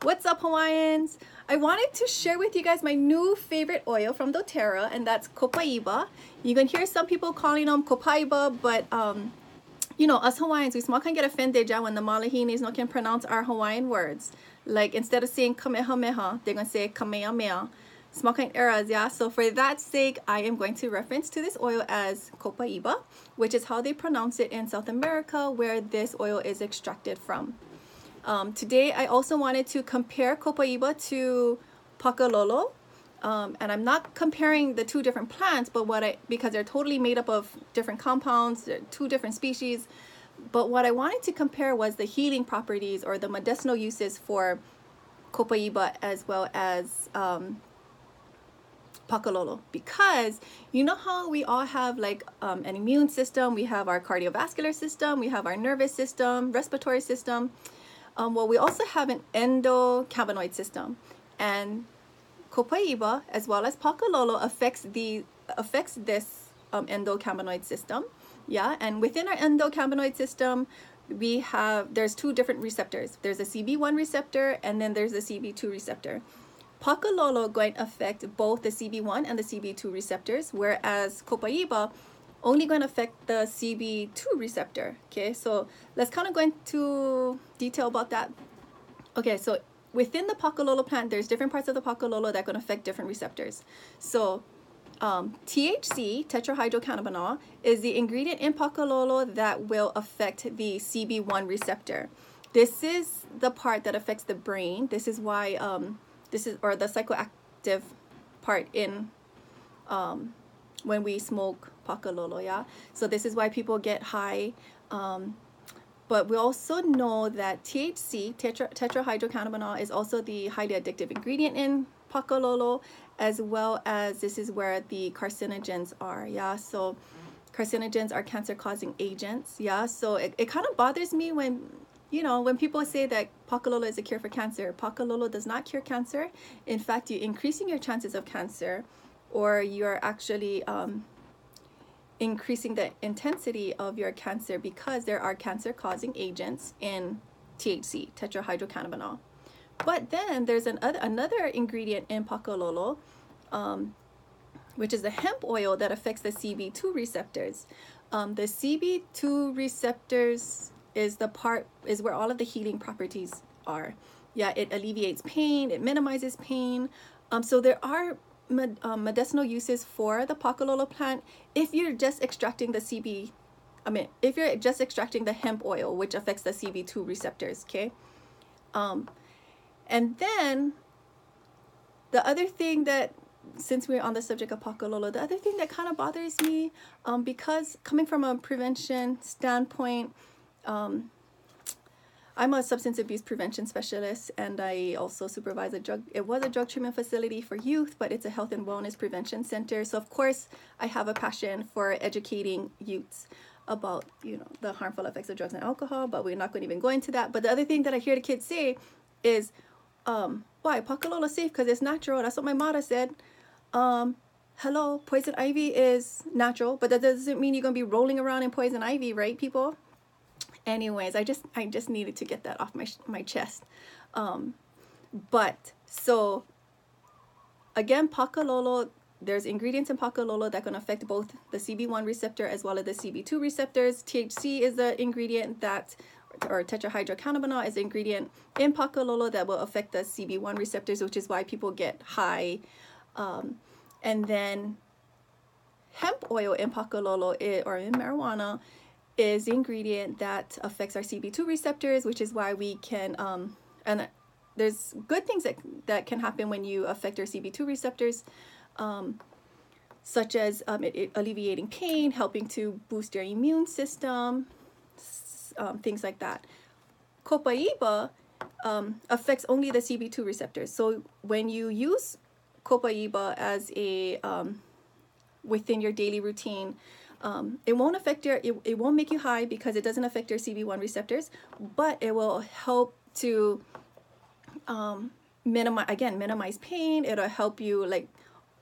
What's up, Hawaiians? I wanted to share with you guys my new favorite oil from doTERRA, and that's Copaiba. You can hear some people calling them Copaiba, but you know, us Hawaiians, we small can get offended when the Malahinis no can pronounce our Hawaiian words. Like instead of saying Kamehameha, they're gonna say Kamehameha. Small kind errors, yeah. So for that sake, I am going to reference to this oil as Copaiba, which is how they pronounce it in South America, where this oil is extracted from. Today, I also wanted to compare Copaiba to Pakalolo. And I'm not comparing the two different plants, but because they're totally made up of different compounds, they're two different species. But what I wanted to compare was the healing properties or the medicinal uses for Copaiba as well as Pakalolo, because you know how we all have like an immune system, we have our cardiovascular system, we have our nervous system, respiratory system. Well, we also have an endocannabinoid system, and Copaiba as well as Pakalolo affects this endocannabinoid system. Yeah, and within our endocannabinoid system, there's two different receptors. There's a CB1 receptor, and then there's a CB2 receptor. Pakalolo going to affect both the CB1 and the CB2 receptors, whereas Copaiba only going to affect the CB2 receptor. Okay, so let's kind of go into detail about that. Okay, so within the Pakalolo plant, there's different parts of the Pakalolo that are going to affect different receptors. So THC, tetrahydrocannabinol, is the ingredient in Pakalolo that will affect the CB1 receptor. This is the part that affects the brain. This is why the psychoactive part in when we smoke Pakalolo, yeah? So this is why people get high. But we also know that THC, tetrahydrocannabinol, is also the highly addictive ingredient in Pakalolo, as well as this is where the carcinogens are, yeah? So carcinogens are cancer-causing agents, yeah? So it kind of bothers me when, you know, when people say that Pakalolo is a cure for cancer. Pakalolo does not cure cancer. In fact, you're increasing your chances of cancer, or you're actually increasing the intensity of your cancer because there are cancer-causing agents in THC, tetrahydrocannabinol. But then there's another ingredient in Pakalolo, which is the hemp oil that affects the CB2 receptors. The CB2 receptors is where all of the healing properties are. Yeah, it alleviates pain, it minimizes pain. So there are medicinal uses for the Pakalolo plant if you're just extracting the if you're just extracting the hemp oil, which affects the CB2 receptors, okay? And then the other thing that, since we're on the subject of Pakalolo, the other thing that kind of bothers me, because coming from a prevention standpoint, I'm a substance abuse prevention specialist, and I also supervise a drug treatment facility for youth, but it's a health and wellness prevention center. So of course I have a passion for educating youths about, you know, the harmful effects of drugs and alcohol, but we're not going to even go into that. But the other thing that I hear the kids say is, why Pakalolo safe? Because it's natural. That's what my mother said. Hello, poison ivy is natural, but that doesn't mean you're going to be rolling around in poison ivy, right, people? Anyways, I just needed to get that off my chest. But so again, Pakalolo, there's ingredients in Pakalolo that can affect both the CB1 receptor as well as the CB2 receptors. THC is the ingredient or tetrahydrocannabinol is the ingredient in Pakalolo that will affect the CB1 receptors, which is why people get high. And then hemp oil in Pakalolo or in marijuana is the ingredient that affects our CB2 receptors, which is why we can, and there's good things that can happen when you affect your CB2 receptors, such as it alleviating pain, helping to boost your immune system, things like that. Copaiba affects only the CB2 receptors. So when you use Copaiba as within your daily routine, it won't affect it won't make you high because it doesn't affect your CB1 receptors, but it will help to minimize pain. It'll help you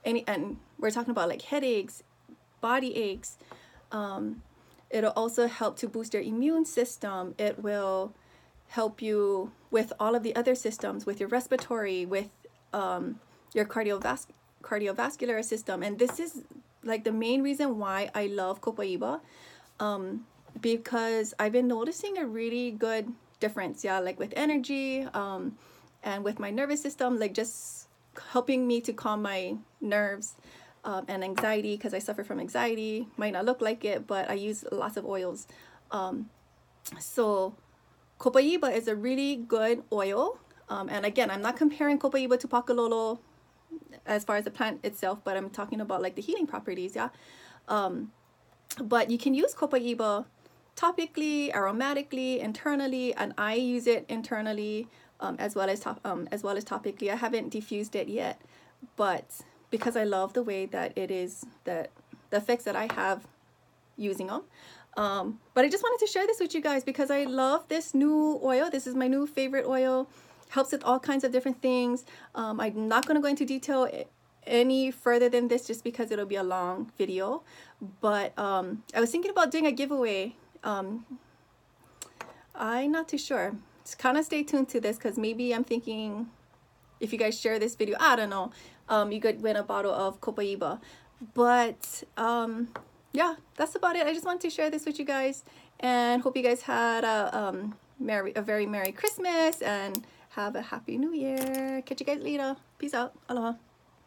and we're talking about like headaches, body aches. It'll also help to boost your immune system. It will help you with all of the other systems, with your respiratory, with your cardiovascular system. And this is like the main reason why I love Copaiba, because I've been noticing a really good difference, yeah, like with energy, and with my nervous system, like just helping me to calm my nerves, and anxiety, because I suffer from anxiety. Might not look like it, but I use lots of oils. So Copaiba is a really good oil. And again, I'm not comparing Copaiba to Pakalolo as far as the plant itself, but I'm talking about like the healing properties, yeah. But you can use Copaiba topically, aromatically, internally, and I use it internally, as well as topically. I haven't diffused it yet, but because I love the way that it is, that the effects that I have using them. But I just wanted to share this with you guys because I love this new oil. This is my new favorite oil. Helps with all kinds of different things. I'm not going to go into detail any further than this just because it'll be a long video. But I was thinking about doing a giveaway. I'm not too sure. Just kind of stay tuned to this because maybe I'm thinking if you guys share this video, I don't know, you could win a bottle of Copaiba. But yeah, that's about it. I just wanted to share this with you guys and hope you guys had a very Merry Christmas and have a Happy New Year. Catch you guys later. Peace out. Aloha.